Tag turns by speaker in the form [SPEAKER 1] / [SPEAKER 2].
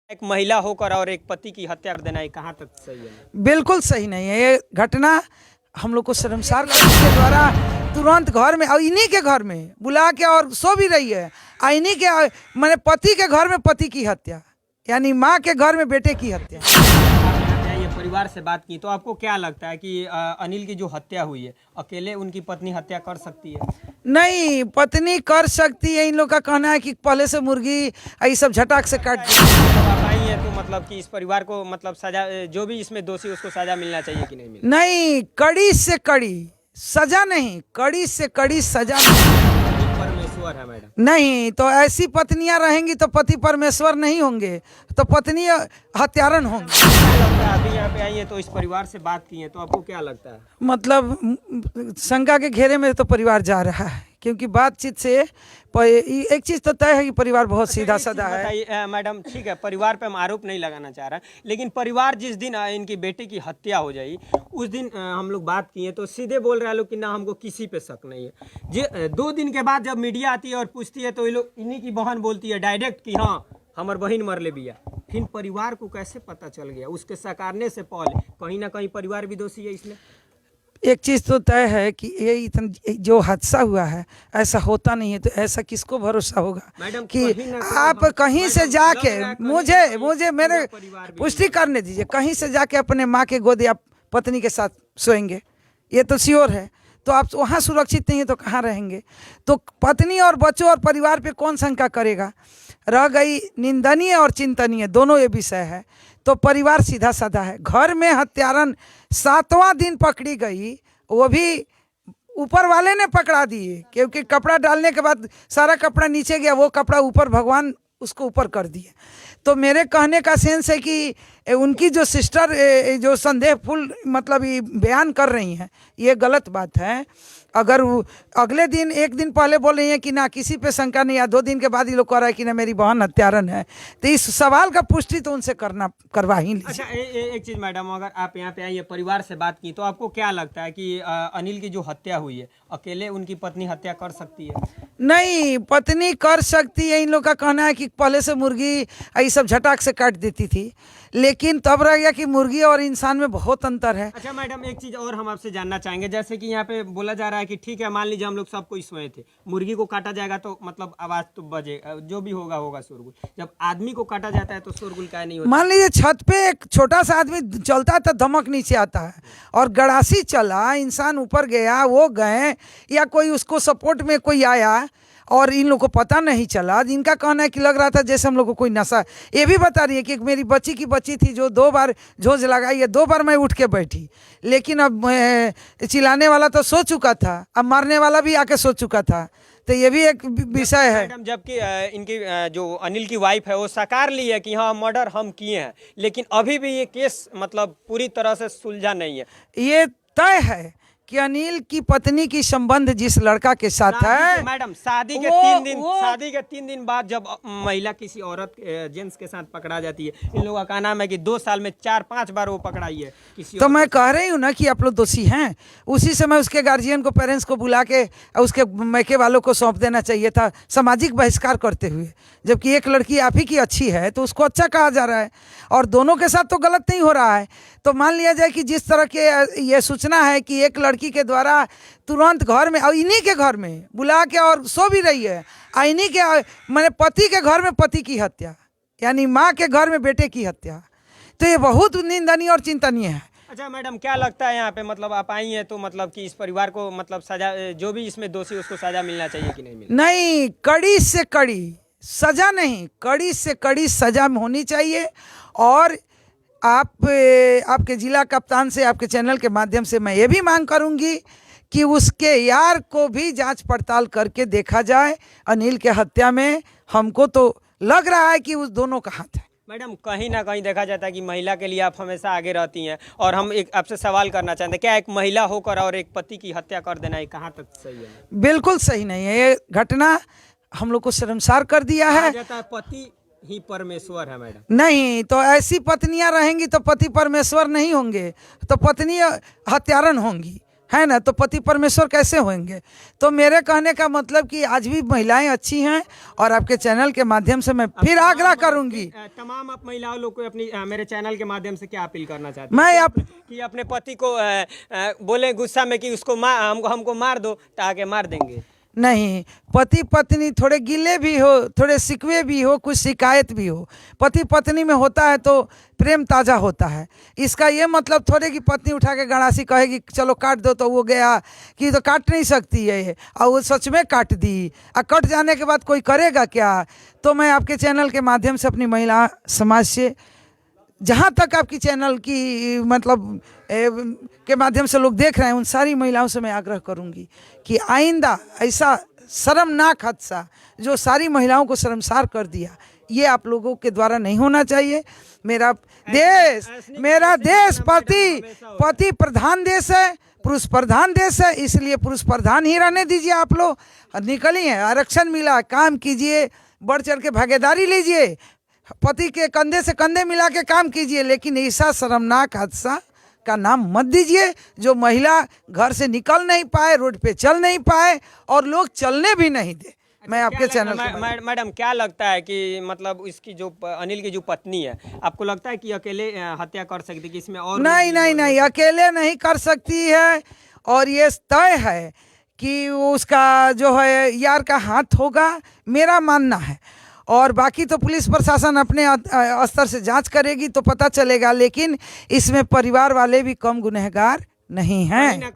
[SPEAKER 1] एक महिला होकर और एक पति की हत्या कर देना, ये कहाँ तक सही है?
[SPEAKER 2] बिल्कुल सही नहीं है। ये घटना हम लोग को शर्मसार के द्वारा तुरंत घर में और इन्हीं के घर में बुला के और सो भी रही है। इन्हीं के मैंने पति के घर में पति की हत्या, यानी माँ के घर में बेटे की हत्या।
[SPEAKER 1] ये परिवार से बात की तो आपको क्या लगता है कि अनिल की जो हत्या हुई है, अकेले उनकी पत्नी हत्या कर सकती है?
[SPEAKER 2] नहीं, पत्नी कर सकती है। इन लोग का कहना है कि पहले से मुर्गी ये सब झटाक से काट दी।
[SPEAKER 1] आप आई है तो मतलब कि इस परिवार को मतलब सजा, जो भी इसमें दोषी उसको सजा मिलना चाहिए कि नहीं मिलना?
[SPEAKER 2] नहीं, कड़ी से कड़ी सजा नहीं, कड़ी से कड़ी सजा
[SPEAKER 1] परमेश्वर है मैडम।
[SPEAKER 2] नहीं तो ऐसी पत्नियां रहेंगी तो पति परमेश्वर नहीं होंगे, तो पत्नी हत्यारन होंगी।
[SPEAKER 1] क्या लगता है अभी यहाँ पे आई है तो इस परिवार से बात की है तो आपको क्या लगता है?
[SPEAKER 2] मतलब शंका के घेरे में तो परिवार जा रहा है, क्योंकि बातचीत से एक चीज तो तय है कि परिवार बहुत सीधा साधा है।
[SPEAKER 1] मैडम ठीक है, परिवार पे हम आरोप नहीं लगाना चाह रहा, लेकिन परिवार जिस दिन इनकी बेटे की हत्या हो जाई उस दिन हम लोग बात किए तो सीधे बोल रहे हैं लोग कि ना हमको किसी पे शक नहीं है। जे 2 दिन के बाद जब मीडिया आती है और पूछती है तो ये लोग इन्हीं की बहन बोलती है डायरेक्ट कि हाँ हमार बहन मर ले बिया। फिर परिवार को कैसे पता चल गया? उसके सकारने से पहले कहीं ना कहीं परिवार भी दोषी है इसमें।
[SPEAKER 2] एक चीज़ तो तय है कि ये इतना जो हादसा हुआ है ऐसा होता नहीं है, तो ऐसा किसको भरोसा होगा कि आप कहीं से जाके मुझे मेरे पुष्टि करने दीजिए, कहीं से जाके अपने माँ के गोद या पत्नी के साथ सोएंगे, ये तो श्योर है। तो आप वहाँ सुरक्षित नहीं है तो कहाँ रहेंगे? तो पत्नी और बच्चों और परिवार पे कौन शंका करेगा? रह गई निंदनीय और चिंतनीय, दोनों ये विषय है। तो परिवार सीधा साधा है। घर में हत्यारन 7वां दिन पकड़ी गई, वो भी ऊपर वाले ने पकड़ा दिए, क्योंकि कपड़ा डालने के बाद सारा कपड़ा नीचे गया, वो कपड़ा ऊपर भगवान उसको ऊपर कर दिए। तो मेरे कहने का सेंस है कि उनकी जो सिस्टर जो संदेहफुल मतलब ये बयान कर रही हैं, ये गलत बात है। अगर अगले दिन 1 दिन पहले बोल रही हैं कि ना किसी पे शंका नहीं, या 2 दिन के बाद ये लोग कह रहा है कि ना मेरी बहन हत्यारन है, तो इस सवाल का पुष्टि तो उनसे करवा ही लीजिए।
[SPEAKER 1] अच्छा एक चीज़ मैडम, अगर आप यहाँ पे आई परिवार से बात की तो आपको क्या लगता है कि अनिल की जो हत्या हुई है, अकेले उनकी पत्नी हत्या कर सकती है?
[SPEAKER 2] नहीं, पत्नी कर सकती है। इन लोग का कहना है कि पहले से मुर्गी ये सब झटाक से काट देती थी, लेकिन तब रह गया कि मुर्गी और इंसान में बहुत अंतर है।
[SPEAKER 1] अच्छा मैडम, एक चीज़ और हम आपसे जानना चाहेंगे, जैसे कि यहाँ पे बोला जा रहा है कि ठीक है मान लीजिए हम लोग सब कोई सोए थे, मुर्गी को काटा जाएगा तो मतलब आवाज़ तो बजेगा, जो भी होगा शोरगुल। जब आदमी को काटा जाता है तो शोरगुल क्या नहीं होता?
[SPEAKER 2] मान लीजिए छत पे एक छोटा सा आदमी चलता है तो धमक नीचे आता है, और गड़ासी चला, इंसान ऊपर गया, वो गए, या कोई उसको सपोर्ट में कोई आया और इन लोगों को पता नहीं चला। इनका कहना है कि लग रहा था जैसे हम लोग को कोई नशा। ये भी बता रही है कि मेरी बच्ची थी जो 2 बार झोंझ लगाई है, 2 बार मैं उठ के बैठी, लेकिन अब चिल्लाने वाला तो सो चुका था, अब मारने वाला भी आके सो चुका था। तो ये भी एक विषय है।
[SPEAKER 1] मैडम जबकि इनकी जो अनिल की वाइफ है वो साकार ली है कि हाँ मर्डर हम किए हैं, लेकिन अभी भी ये केस मतलब पूरी तरह से सुलझा नहीं है।
[SPEAKER 2] ये तय है कि अनिल की पत्नी की संबंध जिस लड़का के साथ है,
[SPEAKER 1] मैडम शादी के 3 दिन बाद जब महिला किसी औरत जेंट्स के साथ पकड़ा जाती है, इन लोगों का नाम है कि 2 साल में 4-5 बार वो पकड़ाई है किसी।
[SPEAKER 2] तो मैं कह रही हूँ ना कि आप लोग दोषी हैं। उसी समय उसके गार्जियन को, पेरेंट्स को बुला के उसके मैके वालों को सौंप देना चाहिए था, सामाजिक बहिष्कार करते हुए। जबकि एक लड़की आप ही की अच्छी है तो उसको अच्छा कहा जा रहा है, और दोनों के साथ तो गलत नहीं हो रहा है। तो मान लिया जाए कि जिस तरह के ये सूचना है कि एक लड़की के द्वारा तुरंत घर में और इन्हीं के घर में बुला के और सो भी रही है, इन्हीं के मैंने पति के घर में पति की हत्या, यानी माँ के घर में बेटे की हत्या, तो ये बहुत निंदनीय और चिंतनीय है।
[SPEAKER 1] अच्छा मैडम, क्या लगता है यहाँ पे मतलब आप आई हैं तो मतलब कि इस परिवार को मतलब सजा, जो भी इसमें दोषी उसको सजा मिलना चाहिए कि नहीं मिलना?
[SPEAKER 2] नहीं, कड़ी से कड़ी सजा नहीं, कड़ी से कड़ी सजा होनी चाहिए। और आपके जिला कप्तान से, आपके चैनल के माध्यम से मैं ये भी मांग करूंगी कि उसके यार को भी जांच पड़ताल करके देखा जाए अनिल के हत्या में। हमको तो लग रहा है कि उस दोनों का हाथ है।
[SPEAKER 1] मैडम कहीं ना कहीं देखा जाता है कि महिला के लिए आप हमेशा आगे रहती हैं, और हम एक आपसे सवाल करना चाहते हैं, क्या एक महिला होकर और एक पति की हत्या कर देना, ये कहाँ तक सही है?
[SPEAKER 2] बिल्कुल सही नहीं है। ये घटना हम लोग को शर्मसार कर दिया है।
[SPEAKER 1] पति ही परमेश्वर है मैडम।
[SPEAKER 2] नहीं, तो ऐसी पत्नियां रहेंगी तो पति परमेश्वर नहीं होंगे, तो पत्नी हत्यारन होंगी। है ना, तो पति परमेश्वर कैसे होंगे? तो मेरे कहने का मतलब कि आज भी महिलाएं अच्छी हैं, और आपके चैनल के माध्यम से मैं फिर आग्रह करूंगी।
[SPEAKER 1] तमाम आप महिलाओं लोग को अपनी मेरे चैनल के माध्यम से क्या अपील करना चाहते हैं?
[SPEAKER 2] मैं
[SPEAKER 1] कि अपने पति को बोले गुस्सा में कि उसको हमको मार दो, तो आके मार देंगे?
[SPEAKER 2] नहीं, पति पत्नी थोड़े गिले भी हो, थोड़े शिकवे भी हो, कुछ शिकायत भी हो, पति पत्नी में होता है तो प्रेम ताज़ा होता है। इसका ये मतलब थोड़े कि पत्नी उठा के गड़ासी कहेगी चलो काट दो, तो वो गया कि तो काट नहीं सकती है, और वो सच में काट दी, और कट जाने के बाद कोई करेगा क्या? तो मैं आपके चैनल के माध्यम से अपनी महिला समाज से, जहाँ तक आपकी चैनल की मतलब के माध्यम से लोग देख रहे हैं, उन सारी महिलाओं से मैं आग्रह करूंगी कि आइंदा ऐसा शर्मनाक हादसा जो सारी महिलाओं को शर्मसार कर दिया, ये आप लोगों के द्वारा नहीं होना चाहिए। मेरा देश पति प्रधान देश है, पुरुष प्रधान देश है, इसलिए पुरुष प्रधान ही रहने दीजिए। आप लोग निकलिए, आरक्षण मिला, काम कीजिए, बढ़ चढ़ के भागीदारी लीजिए, पति के कंधे से कंधे मिला के काम कीजिए, लेकिन ऐसा शर्मनाक हादसा का नाम मत दीजिए जो महिला घर से निकल नहीं पाए, रोड पे चल नहीं पाए, और लोग चलने भी नहीं दे। मैं आपके चैनल
[SPEAKER 1] मैडम क्या लगता है कि मतलब इसकी जो अनिल की जो पत्नी है, आपको लगता है कि अकेले हत्या कर सकती कि इसमें और?
[SPEAKER 2] नहीं, अकेले नहीं कर सकती है, और ये तय है कि उसका जो है यार का हाथ होगा, मेरा मानना है। और बाकी तो पुलिस प्रशासन अपने स्तर से जांच करेगी तो पता चलेगा, लेकिन इसमें परिवार वाले भी कम गुनहगार नहीं हैं।